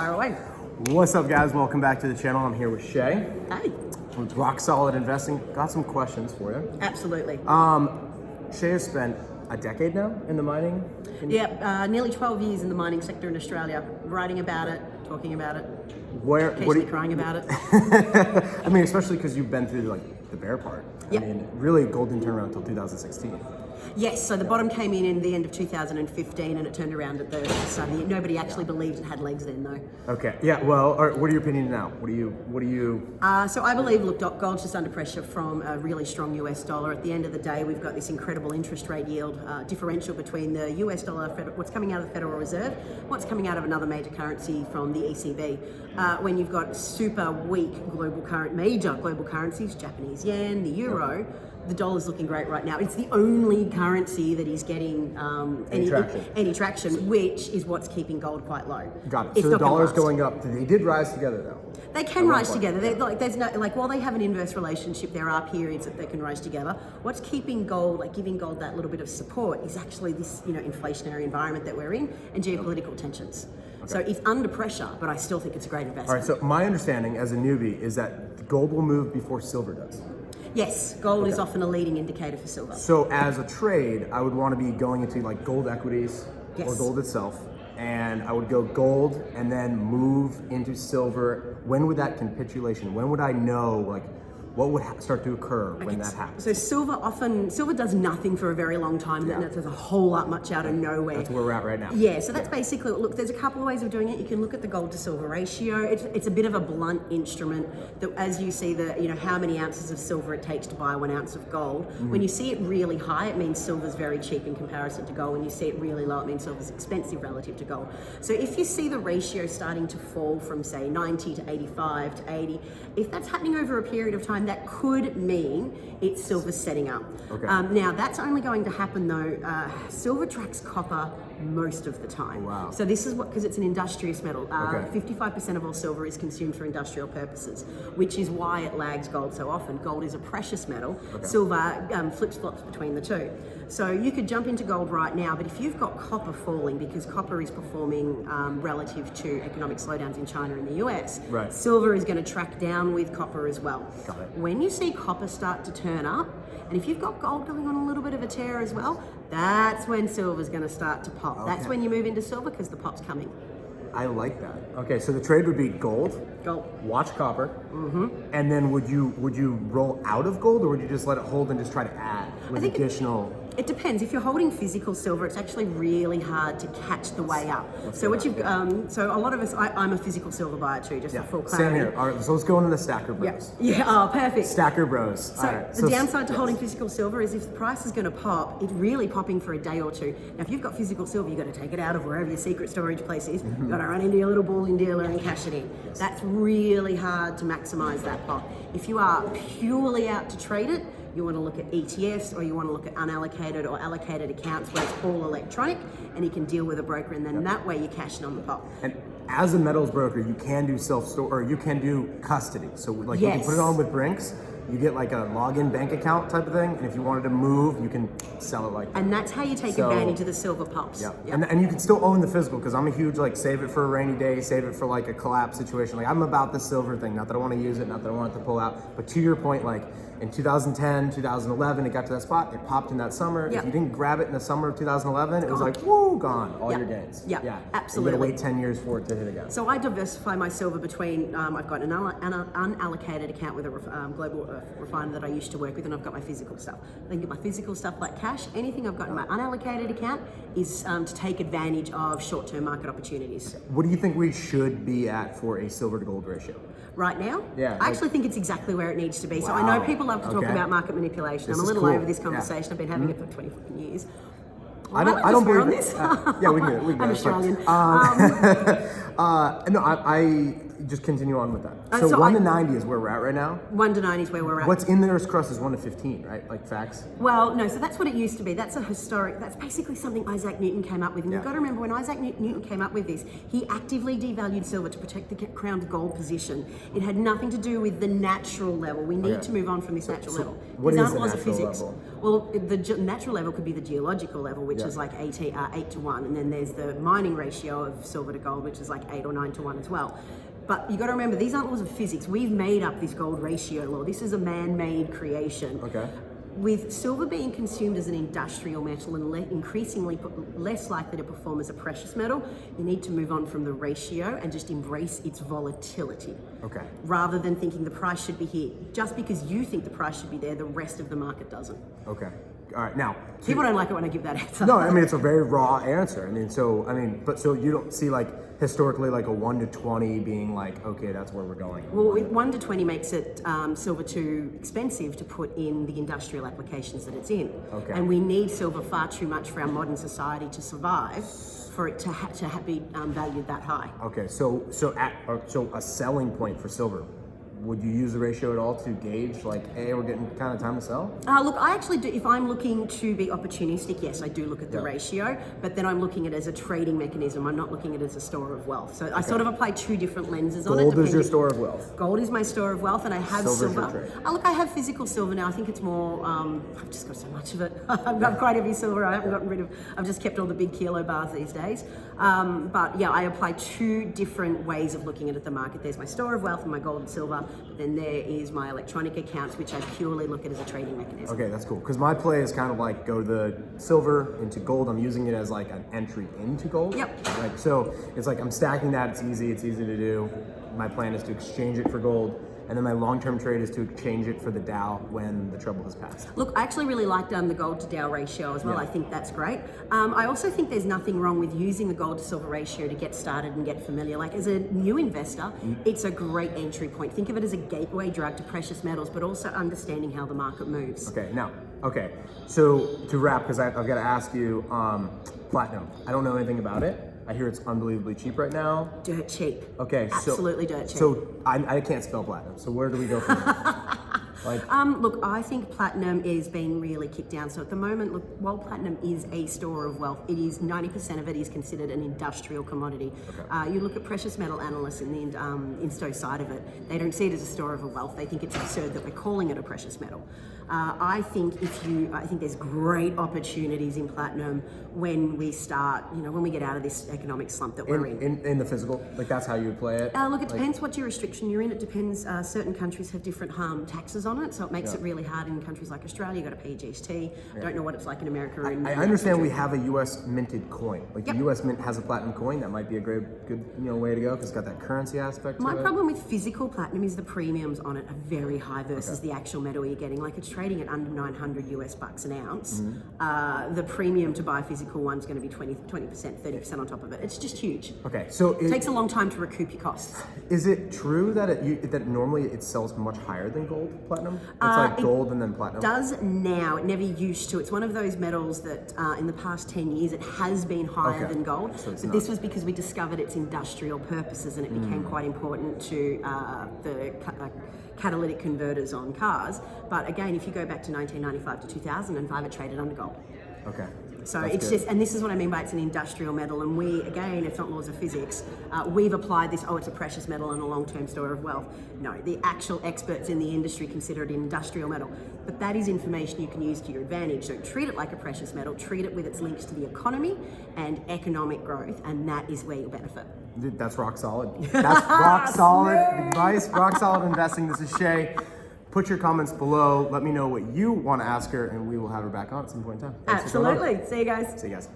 Fire away. What's up, guys? Welcome back to the channel. I'm here with Shae Hey. with RockSolid Investing. Got some questions for you. Absolutely. Shae has spent a decade now in the mining. Nearly 12 years in the mining sector in Australia, writing about it, talking about it, Occasionally crying about it. I mean, especially because you've been through like the bear part. Yep. I mean, really, gold didn't turn around until 2016. Yes, so the bottom came in the end of 2015 and it turned around at the start of the year. Nobody actually believed it had legs then, though. Okay. Yeah. Well, all right, what are your opinions now? What do you? So I believe, look, gold's just under pressure from a really strong US dollar. At the end of the day, we've got this incredible interest rate yield differential between the US dollar, what's coming out of the Federal Reserve, what's coming out of another major currency from the ECB. When you've got super weak major global currencies, Japanese yen, the euro, the dollar's looking great right now. It's the only currency that is getting any traction, which is what's keeping gold quite low. Got it. So the dollar's going up. They did rise together, though. They can rise together. There's no while they have an inverse relationship, there are periods that they can rise together. What's keeping gold, giving gold that little bit of support, is actually this inflationary environment that we're in and geopolitical tensions. Okay. So it's under pressure, but I still think it's a great investment. All right. So my understanding as a newbie is that gold will move before silver does. Yes, gold is often a leading indicator for silver. So as a trade, I would want to be going into like gold equities or gold itself, and I would go gold and then move into silver. When would that capitulation, when would I know, what would start to occur when that happens? So silver does nothing for a very long time, and it does a whole lot much out of nowhere. That's where we're at right now. Yeah, so that's basically, look, there's a couple of ways of doing it. You can look at the gold to silver ratio. It's a bit of a blunt instrument that as you see how many ounces of silver it takes to buy 1 ounce of gold. When you see it really high, it means silver's very cheap in comparison to gold. When you see it really low, it means silver's expensive relative to gold. So if you see the ratio starting to fall from say 90 to 85 to 80, if that's happening over a period of time, that could mean it's silver setting up. Okay. Now that's only going to happen though. Silver tracks copper most of the time. Wow. So this is because it's an industrious metal. 55% of all silver is consumed for industrial purposes, which is why it lags gold so often. Gold is a precious metal. Silver flips-flops between the two. So you could jump into gold right now, but if you've got copper falling because copper is performing relative to economic slowdowns in China and the US, silver is going to track down with copper as well. Got it. When you see copper start to turn up, and if you've got gold going on a little bit of a tear as well, that's when silver's going to start to pop. That's when you move into silver because the pop's coming. I like that. Okay, so the trade would be gold, watch copper, and then would you roll out of gold, or would you just let it hold and just try to add with additional? It depends. If you're holding physical silver, it's actually really hard to catch the way up. So what you've so a lot of us, I'm a physical silver buyer too, just for full clarity. Same here. All right, so let's go into the stacker bros. Yeah. Oh, perfect. Stacker bros. So the downside to holding physical silver is if the price is going to pop, it's really popping for a day or two. Now, if you've got physical silver, you've got to take it out of wherever your secret storage place is. You've got to run into your little bullion dealer and cash it in. That's really hard to maximize that pop. If you are purely out to trade it, you want to look at ETFs, or you want to look at unallocated or allocated accounts where it's all electronic and you can deal with a broker, and then that way you cash it on the pop. And as a metals broker, you can do self-store, or you can do custody. So you can put it on with Brinks. You get like a login bank account type of thing, and if you wanted to move, you can sell it like that. And that's how you take advantage of the silver pops. Yeah. And you can still own the physical, because I'm a huge save it for a rainy day, save it for a collapse situation. I'm about the silver thing. Not that I want to use it, not that I want it to pull out, but to your point, in 2010, 2011, it got to that spot, it popped in that summer. If you didn't grab it in the summer of 2011, it was gone, all your gains. Yeah, absolutely. You gotta wait 10 years for it to hit again. So I diversify my silver between, I've got an unallocated account with a global refiner that I used to work with, and I've got my physical stuff. I think my physical stuff like cash, anything I've got in my unallocated account is to take advantage of short-term market opportunities. What do you think we should be at for a silver to gold ratio? Right now? Yeah. I actually think it's exactly where it needs to be. So I know people love to talk about market manipulation. I'm a little over this conversation. I've been having it for 20 fucking years. I don't believe on this. Yeah, we can do it. I'm Australian. No, I just continue on with that. So 1 to 90 is where we're at right now. 1 to 90 is where we're at. What's in there crust is 1 to 15, right? Like facts. Well, no. So that's what it used to be. That's basically something Isaac Newton came up with. And you've got to remember, when Isaac Newton came up with this, he actively devalued silver to protect the crowned gold position. It had nothing to do with the natural level. We need to move on from this natural level. What is the natural level? Well, the natural level could be the geological level, which is like 8 to 1, and then there's the mining ratio of silver to gold, which is like 8 or 9 to 1 as well. But you got to remember, these aren't laws of physics. We've made up this gold ratio law. This is a man-made creation. Okay. With silver being consumed as an industrial metal and increasingly less likely to perform as a precious metal, you need to move on from the ratio and just embrace its volatility. Okay. Rather than thinking the price should be here. Just because you think the price should be there, the rest of the market doesn't. Okay. All right. Now, people don't like it when I give that answer. No, I mean it's a very raw answer. But so you don't see like historically like a 1 to 20 being like, okay, that's where we're going. Well, 1 to 20 makes it silver too expensive to put in the industrial applications that it's in. Okay. And we need silver far too much for our modern society to survive, for it to be valued that high. Okay, so a selling point for silver. Would you use the ratio at all to gauge like, hey, we're getting kind of time to sell? Look, I actually do. If I'm looking to be opportunistic, yes, I do look at the ratio, but then I'm looking at it as a trading mechanism. I'm not looking at it as a store of wealth. So I sort of apply two different lenses on it. Gold is your store of wealth. Gold is my store of wealth, and I have Silver's your silver. trade. Look, I have physical silver now. I think it's more. I've just got so much of it. I've got quite heavy silver. I haven't gotten rid of. I've just kept all the big kilo bars these days. But yeah, I apply two different ways of looking at the market. There's my store of wealth and my gold and silver. But then there is my electronic accounts, which I purely look at as a trading mechanism. Okay, that's cool. Because my play is kind of like go to the silver into gold. I'm using it as like an entry into gold. Yep. Like so, it's like I'm stacking that. It's easy to do. My plan is to exchange it for gold, and then my long-term trade is to exchange it for the Dow when the trouble has passed. Look, I actually really like the gold to Dow ratio as well. Yeah. I think that's great. I also think there's nothing wrong with using the gold to silver ratio to get started and get familiar. Like as a new investor, it's a great entry point. Think of it as a gateway drug to precious metals, but also understanding how the market moves. Okay, so to wrap, because I've got to ask you, platinum. I don't know anything about it. I hear it's unbelievably cheap right now. Dirt cheap. Okay, absolutely dirt cheap. So I can't spell platinum. So where do we go from there? Look, I think platinum is being really kicked down. So at the moment, look, while platinum is a store of wealth, it is 90% of it is considered an industrial commodity. Okay. You look at precious metal analysts in the insto side of it, they don't see it as a store of wealth. They think it's absurd that we're calling it a precious metal. I think there's great opportunities in platinum when we start, when we get out of this economic slump that we're in. In the physical, like that's how you would play it? Look, it depends what jurisdiction you're in. It depends. Certain countries have different taxes on it, so it makes it really hard in countries like Australia. You've got to pay GST. I don't know what it's like in America. Or I understand we have a U.S. minted coin. Like the U.S. Mint has a platinum coin. That might be a good way to go because it's got that currency aspect to it. My problem with physical platinum is the premiums on it are very high versus the actual metal you're getting. Like it's trading at under $900 US an ounce. The premium to buy a physical one's going to be 20%, 30% on top of it. It's just huge. Okay, so it takes a long time to recoup your costs. Is it true that that normally it sells much higher than gold, platinum? It's like gold and then platinum? It does now. It never used to. It's one of those metals that in the past 10 years it has been higher than gold. So but this was because we discovered its industrial purposes and it became quite important to the catalytic converters on cars. But again, if you go back to 1995 to 2005, it traded under gold. Okay. So it's just, and this is what I mean by it's an industrial metal. And we, again, it's not laws of physics. We've applied this, it's a precious metal and a long-term store of wealth. No, the actual experts in the industry consider it an industrial metal. But that is information you can use to your advantage. Don't treat it like a precious metal. Treat it with its links to the economy and economic growth, and that is where you'll benefit. Dude, that's rock solid. That's rock solid advice. Rock solid investing. This is Shae. Put your comments below. Let me know what you want to ask her, and we will have her back on at some point in time. Thanks Absolutely. See you guys. See you guys.